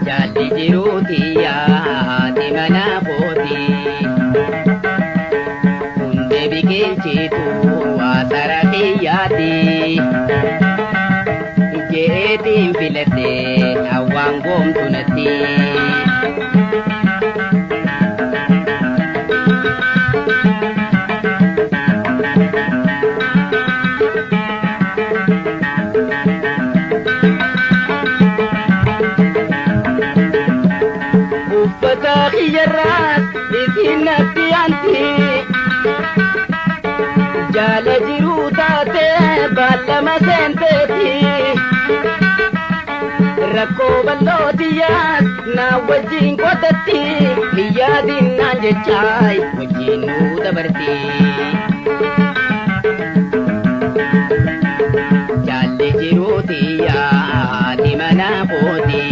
Jalli jiruuti yaati mana kooti hundee biqilchitu waasara kiyyaati jeetiin filadhe hawaan goomtu natti. Jala jiruutate ballama seenteti rakkoo bal'ootiyaas na wajjin qotatti hiyyaadin naan jechaay wajjin nuu dabarti. Jalli jiruuti yaati mana kooti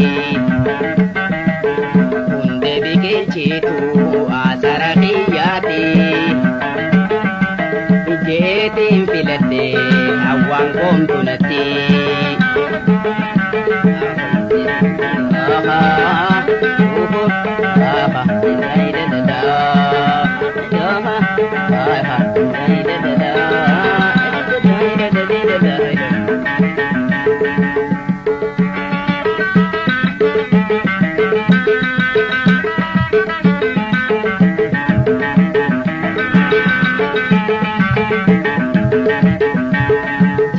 hundee biqilchitu asara kiyyaati. Jeetiin filadhe hawaan goomtu natti.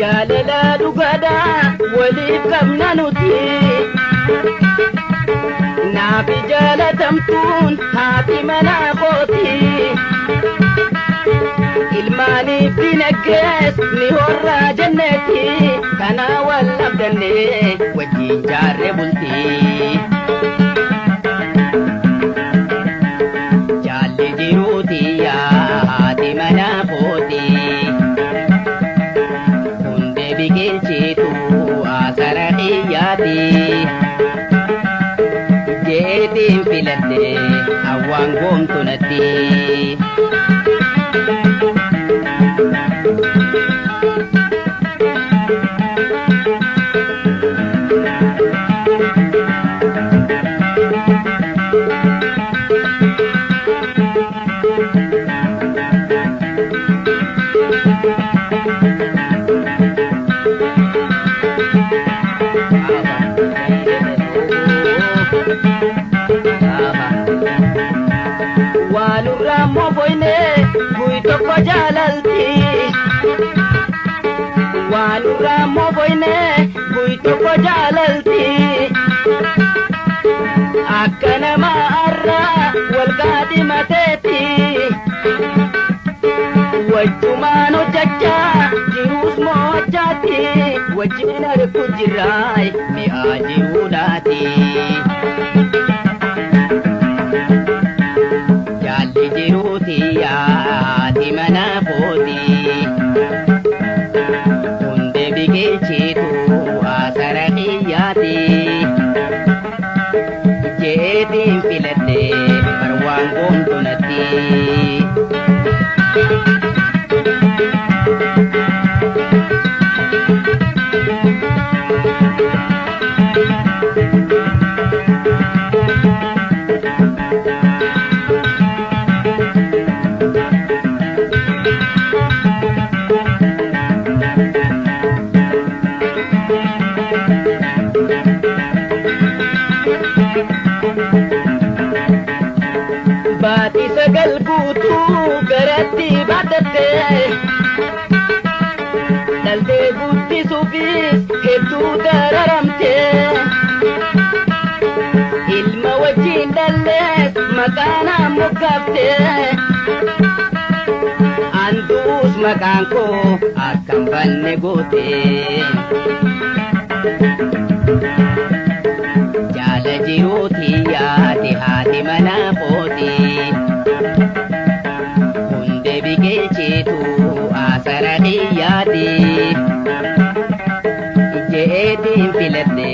Jaalala dhugaadhaa waliif qabna nuti naafi jaalatamtuun haati mana kooti ilmaaniif dinaggees ni horraa jenneeti kana wal abdannee wajjin jaarre bulti. Jaalli jiruuti yaati mana kooti biqilchitu asara kiyyaati jeetiin filadhe hawaan goomtu natti. Walurraa moboyne guyyaa tokko jaalalti. Walurraa moboyne guyyaa tokko jaalalti. Akka nama arraa wal qaadhimateeti. Wajjumaan hojjachaa jiruus mo'achaati. Wajjin harku jirraay mi'aa jiruudhaati. Jiruuti yaati mana kooti hundee biqilchitu asara kiyyaati jeetiin filadhe harwaan goomtu natti. Baati sagal guutuu garatti baatatte dhaltee guddisuufis hedduu dararamte ilma wajjin dhallees maqaanaan moggaafte anduus maqaan koo akkam banne goote. Jaala jiruuti yaati haati mana kooti hundee biqilchitu asara kiyyaati jeetiin filadhe